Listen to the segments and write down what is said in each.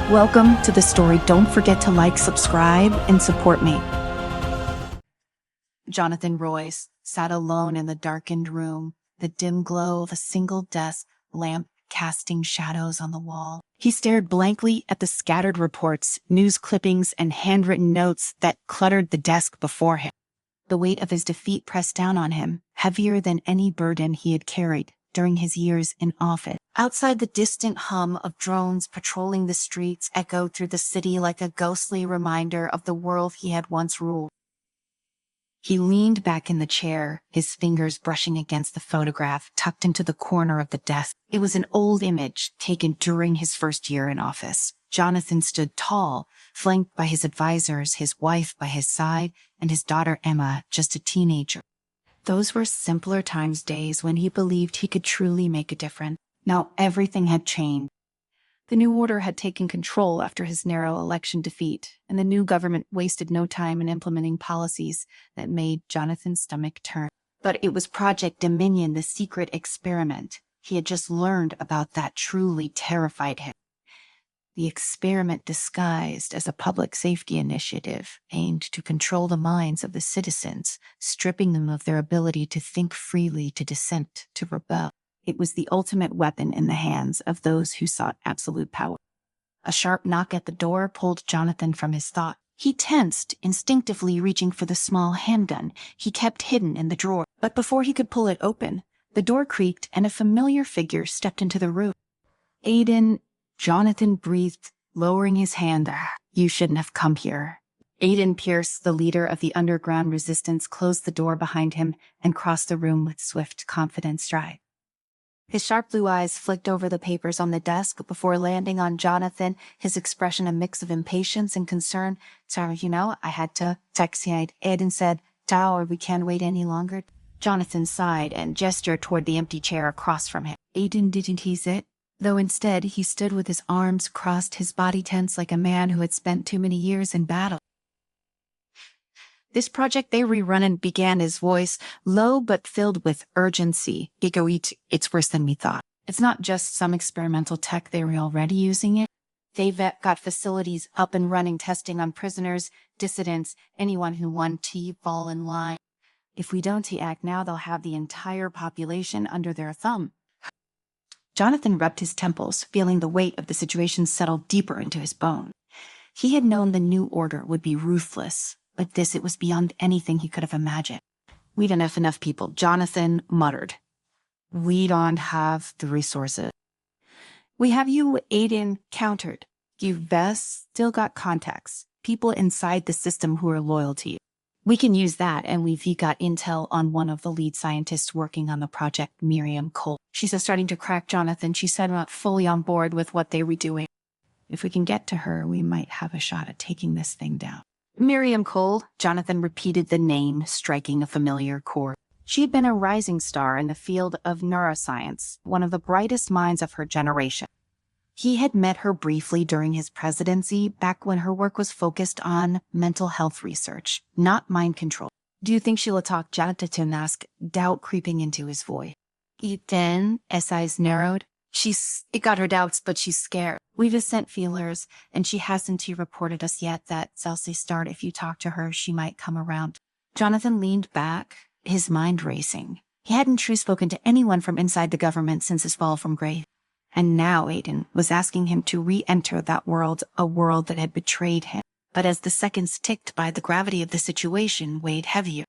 Welcome to the story. Don't forget to like, subscribe, and support me. Jonathan Royce sat alone in the darkened room, the dim glow of a single desk lamp casting shadows on the wall. He stared blankly at the scattered reports, news clippings, and handwritten notes that cluttered the desk before him. The weight of his defeat pressed down on him, heavier than any burden he had carried during his years in office. Outside, the distant hum of drones patrolling the streets echoed through the city like a ghostly reminder of the world he had once ruled. He leaned back in the chair, his fingers brushing against the photograph tucked into the corner of the desk. It was an old image taken during his first year in office. Jonathan stood tall, flanked by his advisors, his wife by his side, and his daughter Emma, just a teenager. Those were simpler times, days when he believed he could truly make a difference. Now everything had changed. The new order had taken control after his narrow election defeat, and the new government wasted no time in implementing policies that made Jonathan's stomach turn. But it was Project Dominion, the secret experiment he had just learned about, that truly terrified him. The experiment, disguised as a public safety initiative, aimed to control the minds of the citizens, stripping them of their ability to think freely, to dissent, to rebel. It was the ultimate weapon in the hands of those who sought absolute power. A sharp knock at the door pulled Jonathan from his thought. He tensed, instinctively reaching for the small handgun he kept hidden in the drawer. But before he could pull it open, the door creaked and a familiar figure stepped into the room. Aiden, Jonathan breathed, lowering his hand. You shouldn't have come here. Aiden Pierce, the leader of the underground resistance, closed the door behind him and crossed the room with swift, confident stride. His sharp blue eyes flicked over the papers on the desk before landing on Jonathan, his expression a mix of impatience and concern. Sorry, I had to text you. Aiden said, Tao, we can't wait any longer. Jonathan sighed and gestured toward the empty chair across from him. Aiden didn't tease it, though instead he stood with his arms crossed, his body tense like a man who had spent too many years in battle. This project they rerun, and began, his voice low but filled with urgency. It's worse than we thought. It's not just some experimental tech, they were already using it. They've got facilities up and running, testing on prisoners, dissidents, anyone who wanted to fall in line. If we don't act now, they'll have the entire population under their thumb. Jonathan rubbed his temples, feeling the weight of the situation settle deeper into his bone. He had known the new order would be ruthless, but it was beyond anything he could have imagined. We don't have enough people, Jonathan muttered. We don't have the resources. We have you, Aiden countered. You've still got contacts, people inside the system who are loyal to you. We can use that, and we've got intel on one of the lead scientists working on the project, Miriam Cole. She's starting to crack Jonathan. She said not fully on board with what they were doing. If we can get to her, we might have a shot at taking this thing down. Miriam Cole, Jonathan repeated the name, striking a familiar chord. She had been a rising star in the field of neuroscience, one of the brightest minds of her generation. He had met her briefly during his presidency, back when her work was focused on mental health research, not mind control. Do you think she'll talk? Jonathan asked, doubt creeping into his voice. Then, as eyes narrowed, it got her doubts, but she's scared. We've sent feelers, and she hasn't reported us yet. That Celsi start. If you talk to her, she might come around. Jonathan leaned back, his mind racing. He hadn't truly spoken to anyone from inside the government since his fall from grace. And now Aiden was asking him to re-enter that world, a world that had betrayed him. But as the seconds ticked by, the gravity of the situation weighed heavier.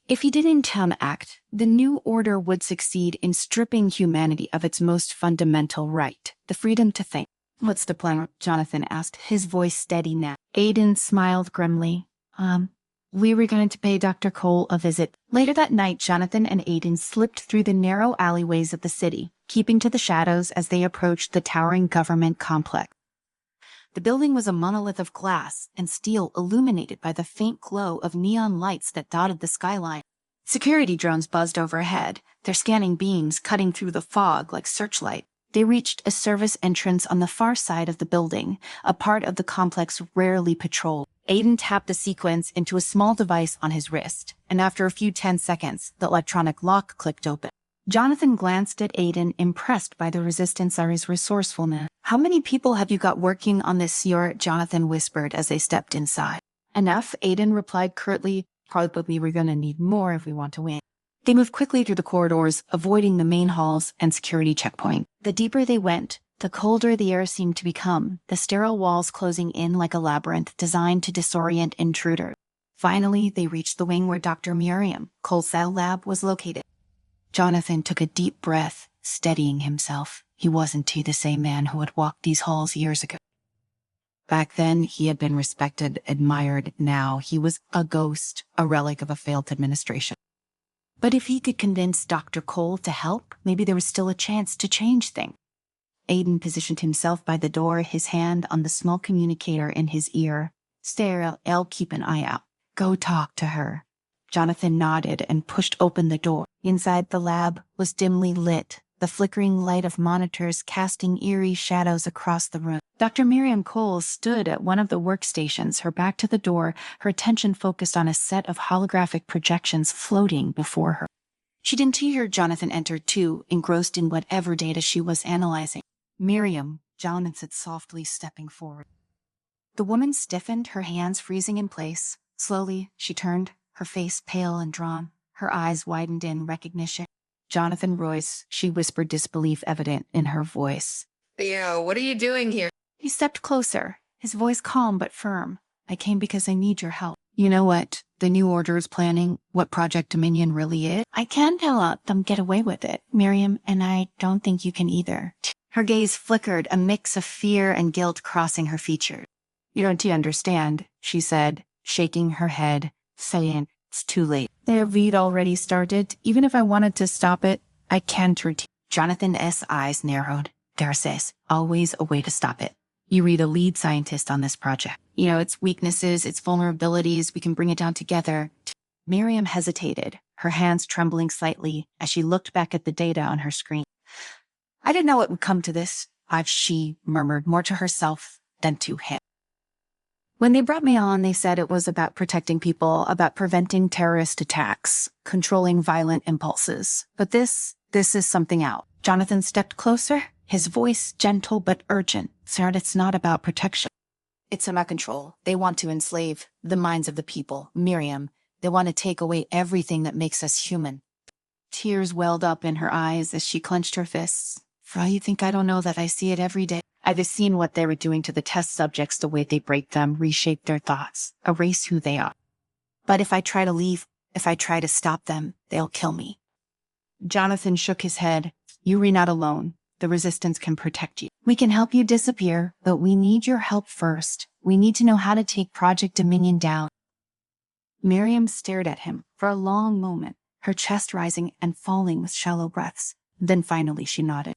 If he didn't act, the new order would succeed in stripping humanity of its most fundamental right, the freedom to think. What's the plan? Jonathan asked, his voice steady now. Aiden smiled grimly. We were going to pay Dr. Cole a visit. Later that night, Jonathan and Aiden slipped through the narrow alleyways of the city, keeping to the shadows as they approached the towering government complex. The building was a monolith of glass and steel, illuminated by the faint glow of neon lights that dotted the skyline. Security drones buzzed overhead, their scanning beams cutting through the fog like searchlight. They reached a service entrance on the far side of the building, a part of the complex rarely patrolled. Aiden tapped a sequence into a small device on his wrist, and after a few 10 seconds, the electronic lock clicked open. Jonathan glanced at Aiden, impressed by the Resistance's resourcefulness. "How many people have you got working on this yacht?" Jonathan whispered as they stepped inside. "Enough," Aiden replied curtly. "Probably we're gonna need more if we want to win." They moved quickly through the corridors, avoiding the main halls and security checkpoint. The deeper they went, the colder the air seemed to become, the sterile walls closing in like a labyrinth designed to disorient intruders. Finally, they reached the wing where Dr. Miriam Cole's lab was located. Jonathan took a deep breath, steadying himself. He wasn't the same man who had walked these halls years ago. Back then, he had been respected, admired. Now, he was a ghost, a relic of a failed administration. But if he could convince Dr. Cole to help, maybe there was still a chance to change things. Aiden positioned himself by the door, his hand on the small communicator in his ear. "Sarah, I'll keep an eye out. Go talk to her." Jonathan nodded and pushed open the door. Inside, the lab was dimly lit, the flickering light of monitors casting eerie shadows across the room. Dr. Miriam Cole stood at one of the workstations, her back to the door, her attention focused on a set of holographic projections floating before her. She didn't hear Jonathan enter too, engrossed in whatever data she was analyzing. "Miriam," Jonathan said softly, stepping forward. The woman stiffened, her hands freezing in place. Slowly, she turned, her face pale and drawn, her eyes widened in recognition. "Jonathan Royce," she whispered, disbelief evident in her voice. "Theo, what are you doing here?" He stepped closer, his voice calm but firm. "I came because I need your help. You know what the new order is planning, what Project Dominion really is? I can't let them get away with it, Miriam, and I don't think you can either." Her gaze flickered, a mix of fear and guilt crossing her features. "You don't understand," she said, shaking her head, saying, "It's too late. The read already started. Even if I wanted to stop it, I can't." Jonathan's eyes narrowed. "There's always a way to stop it. You read a lead scientist on this project. You know, its weaknesses, its vulnerabilities, we can bring it down together." Miriam hesitated, her hands trembling slightly as she looked back at the data on her screen. "I didn't know it would come to this," she murmured, more to herself than to him. "When they brought me on, they said it was about protecting people, about preventing terrorist attacks, controlling violent impulses. But this is something else." Jonathan stepped closer, his voice gentle but urgent. "Sarah, it's not about protection. It's about control. They want to enslave the minds of the people. Miriam, they want to take away everything that makes us human." Tears welled up in her eyes as she clenched her fists. "For all you think I don't know that I see it every day. I've seen what they were doing to the test subjects, the way they break them, reshape their thoughts, erase who they are. But if I try to leave, if I try to stop them, they'll kill me." Jonathan shook his head. "You're not alone. The resistance can protect you. We can help you disappear, but we need your help first. We need to know how to take Project Dominion down." Miriam stared at him for a long moment, her chest rising and falling with shallow breaths. Then finally she nodded.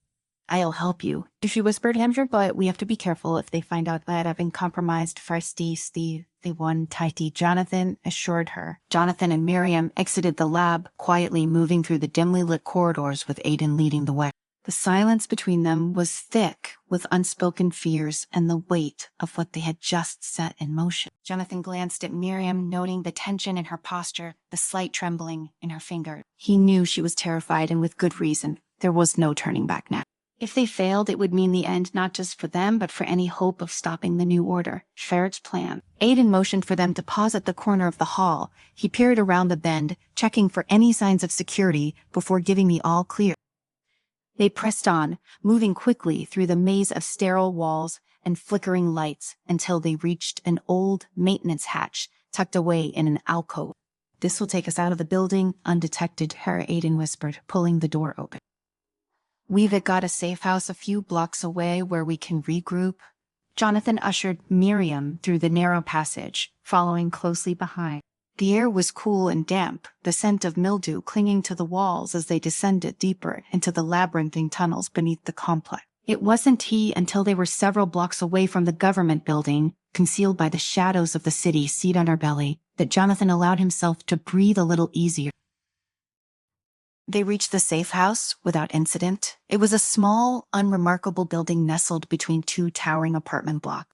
"I'll help you," she whispered him, "but we have to be careful if they find out that I've been compromised first. The one tighty," Jonathan assured her. Jonathan and Miriam exited the lab, quietly moving through the dimly lit corridors with Aiden leading the way. The silence between them was thick with unspoken fears and the weight of what they had just set in motion. Jonathan glanced at Miriam, noting the tension in her posture, the slight trembling in her fingers. He knew she was terrified, and with good reason. There was no turning back now. If they failed, it would mean the end not just for them, but for any hope of stopping the new order. Sheriff's plan. Aiden motioned for them to pause at the corner of the hall. He peered around the bend, checking for any signs of security before giving the all clear. They pressed on, moving quickly through the maze of sterile walls and flickering lights until they reached an old maintenance hatch tucked away in an alcove. "This will take us out of the building undetected," Aiden whispered, pulling the door open. "We've got a safe house a few blocks away where we can regroup." Jonathan ushered Miriam through the narrow passage, following closely behind. The air was cool and damp, the scent of mildew clinging to the walls as they descended deeper into the labyrinthine tunnels beneath the complex. It wasn't until they were several blocks away from the government building, concealed by the shadows of the city, seat underbelly, that Jonathan allowed himself to breathe a little easier. They reached the safe house without incident. It was a small, unremarkable building nestled between two towering apartment blocks.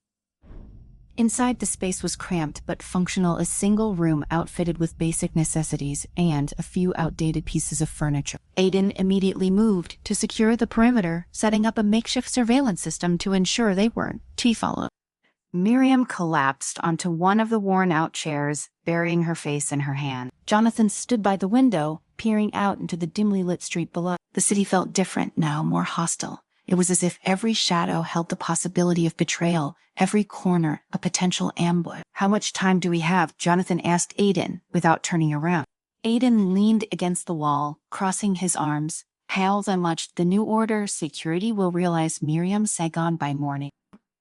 Inside, the space was cramped but functional, a single room outfitted with basic necessities and a few outdated pieces of furniture. Aiden immediately moved to secure the perimeter, setting up a makeshift surveillance system to ensure they weren't followed. Miriam collapsed onto one of the worn-out chairs, burying her face in her hand. Jonathan stood by the window, peering out into the dimly lit street below. The city felt different now, more hostile. It was as if every shadow held the possibility of betrayal, every corner a potential ambush. "How much time do we have?" Jonathan asked Aiden without turning around. Aiden leaned against the wall, crossing his arms. "How much? The new order, security will realize Miriam Saigon by morning.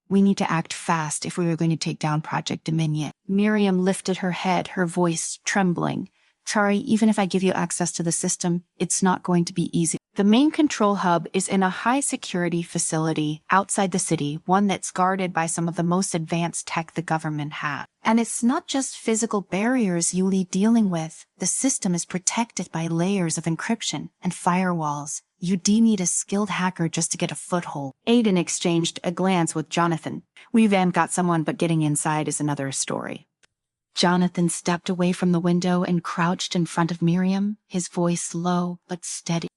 We need to act fast if we are going to take down Project Dominion." Miriam lifted her head, her voice trembling. "Sorry, even if I give you access to the system, it's not going to be easy. The main control hub is in a high-security facility outside the city, one that's guarded by some of the most advanced tech the government has. And it's not just physical barriers you'll be dealing with. The system is protected by layers of encryption and firewalls. You do need a skilled hacker just to get a foothold." Aiden exchanged a glance with Jonathan. "We've got someone, but getting inside is another story." Jonathan stepped away from the window and crouched in front of Miriam, his voice low but steady.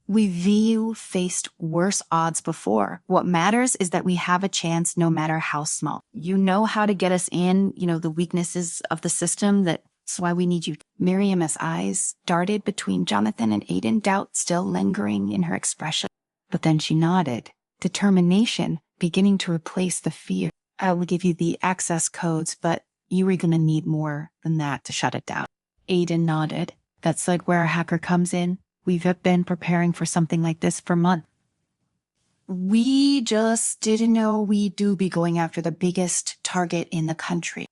"We've faced worse odds before. What matters is that we have a chance no matter how small. You know how to get us in, the weaknesses of the system. That's why we need you." Miriam's eyes darted between Jonathan and Aiden, doubt still lingering in her expression. But then she nodded, determination beginning to replace the fear. "I will give you the access codes, but you were going to need more than that to shut it down." Aiden nodded. "That's like where a hacker comes in. We've been preparing for something like this for months. We just didn't know we'd be going after the biggest target in the country."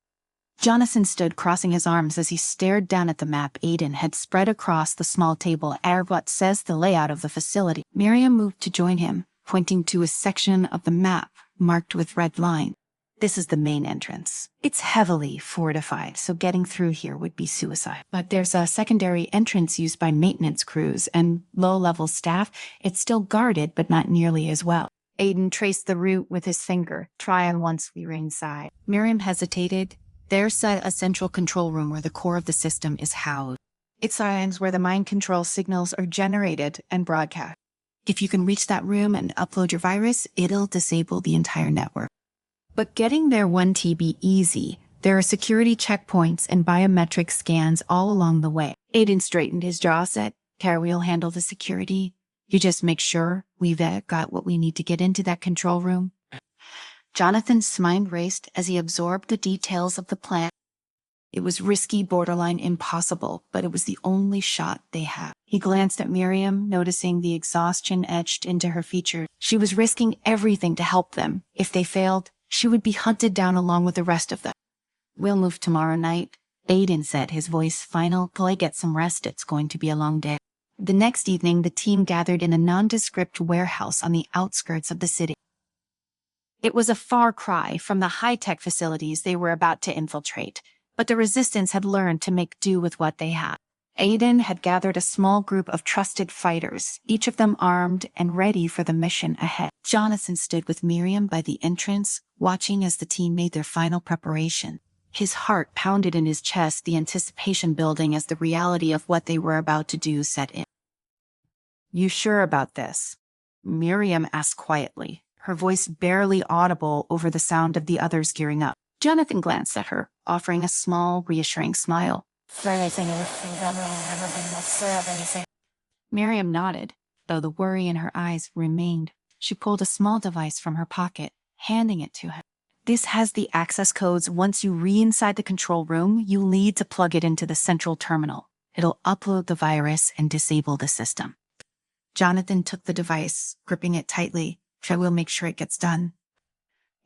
Jonathan stood crossing his arms as he stared down at the map Aiden had spread across the small table at what says the layout of the facility. Miriam moved to join him, pointing to a section of the map marked with red lines. "This is the main entrance. It's heavily fortified, so getting through here would be suicide. But there's a secondary entrance used by maintenance crews and low-level staff. It's still guarded, but not nearly as well." Aiden traced the route with his finger. "Try on once we were inside." Miriam hesitated. "There's a central control room where the core of the system is housed. It's where the mind control signals are generated and broadcast. If you can reach that room and upload your virus, it'll disable the entire network. But getting there won't be easy. There are security checkpoints and biometric scans all along the way." Aiden straightened his jaw, said, "We'll handle the security. You just make sure we've got what we need to get into that control room." Jonathan's mind raced as he absorbed the details of the plan. It was risky, borderline impossible, but it was the only shot they had. He glanced at Miriam, noticing the exhaustion etched into her features. She was risking everything to help them. If they failed, she would be hunted down along with the rest of them. "We'll move tomorrow night," Aiden said, his voice final. "Till I get some rest, it's going to be a long day." The next evening, the team gathered in a nondescript warehouse on the outskirts of the city. It was a far cry from the high-tech facilities they were about to infiltrate, but the resistance had learned to make do with what they had. Aiden had gathered a small group of trusted fighters, each of them armed and ready for the mission ahead. Jonathan stood with Miriam by the entrance, watching as the team made their final preparation. His heart pounded in his chest, the anticipation building as the reality of what they were about to do set in. "You sure about this?" Miriam asked quietly, her voice barely audible over the sound of the others gearing up. Jonathan glanced at her, offering a small, reassuring smile. Miriam nodded, though the worry in her eyes remained. She pulled a small device from her pocket, handing it to him. "This has the access codes. Once you re-inside the control room, you'll need to plug it into the central terminal. It'll upload the virus and disable the system." Jonathan took the device, gripping it tightly. "I will make sure it gets done."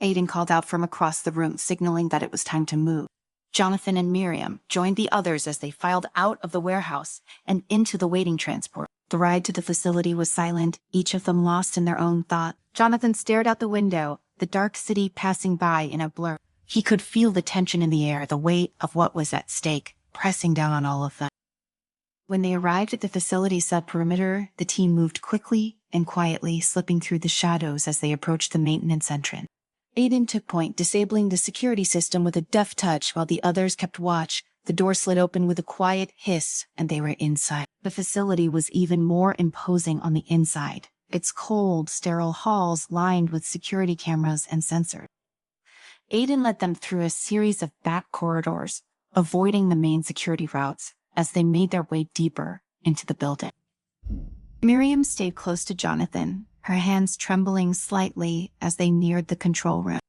Aiden called out from across the room, signaling that it was time to move. Jonathan and Miriam joined the others as they filed out of the warehouse and into the waiting transport. The ride to the facility was silent, each of them lost in their own thought. Jonathan stared out the window, the dark city passing by in a blur. He could feel the tension in the air, the weight of what was at stake, pressing down on all of them. When they arrived at the facility's sub-perimeter, the team moved quickly and quietly, slipping through the shadows as they approached the maintenance entrance. Aiden took point, disabling the security system with a deft touch while the others kept watch. The door slid open with a quiet hiss, and they were inside. The facility was even more imposing on the inside. Its cold, sterile halls lined with security cameras and sensors. Aiden led them through a series of back corridors, avoiding the main security routes as they made their way deeper into the building. Miriam stayed close to Jonathan, her hands trembling slightly as they neared the control room.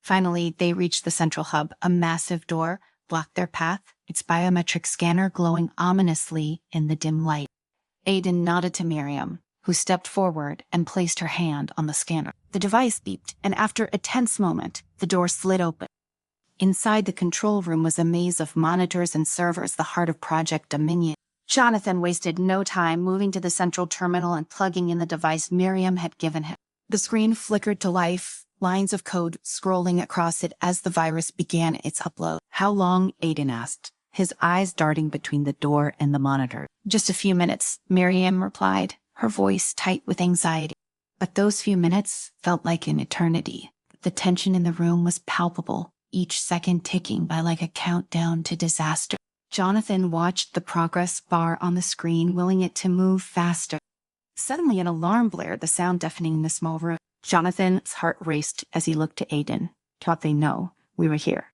Finally, they reached the central hub. A massive door blocked their path, its biometric scanner glowing ominously in the dim light. Aiden nodded to Miriam, who stepped forward and placed her hand on the scanner. The device beeped, and after a tense moment, the door slid open. Inside the control room was a maze of monitors and servers, the heart of Project Dominion. Jonathan wasted no time moving to the central terminal and plugging in the device Miriam had given him. The screen flickered to life, lines of code scrolling across it as the virus began its upload. "How long?" Aiden asked, his eyes darting between the door and the monitor. "Just a few minutes," Miriam replied, her voice tight with anxiety. But those few minutes felt like an eternity. The tension in the room was palpable, each second ticking by like a countdown to disaster. Jonathan watched the progress bar on the screen, willing it to move faster. Suddenly an alarm blared, the sound deafening in the small room. Jonathan's heart raced as he looked to Aiden. "Thought they know we were here."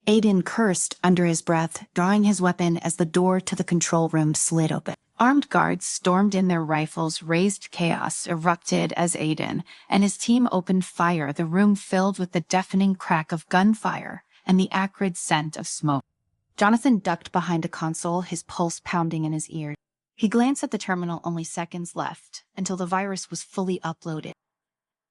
Aiden cursed under his breath, drawing his weapon as the door to the control room slid open. Armed guards stormed in, their rifles raised. Chaos erupted as Aiden and his team opened fire, the room filled with the deafening crack of gunfire and the acrid scent of smoke. Jonathan ducked behind a console, his pulse pounding in his ear. He glanced at the terminal, only seconds left until the virus was fully uploaded.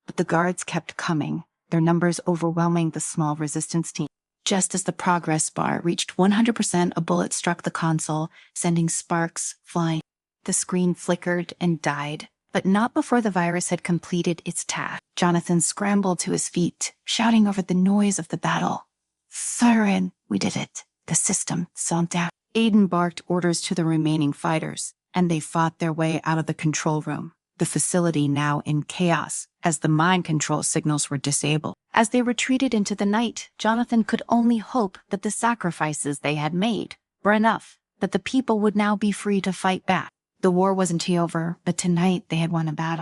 But the guards kept coming, their numbers overwhelming the small resistance team. Just as the progress bar reached 100%, a bullet struck the console, sending sparks flying. The screen flickered and died, but not before the virus had completed its task. Jonathan scrambled to his feet, shouting over the noise of the battle. "Siren, we did it. The system sunk down." Aiden barked orders to the remaining fighters, and they fought their way out of the control room, the facility now in chaos as the mind control signals were disabled. As they retreated into the night, Jonathan could only hope that the sacrifices they had made were enough, that the people would now be free to fight back. The war wasn't over, but tonight they had won a battle.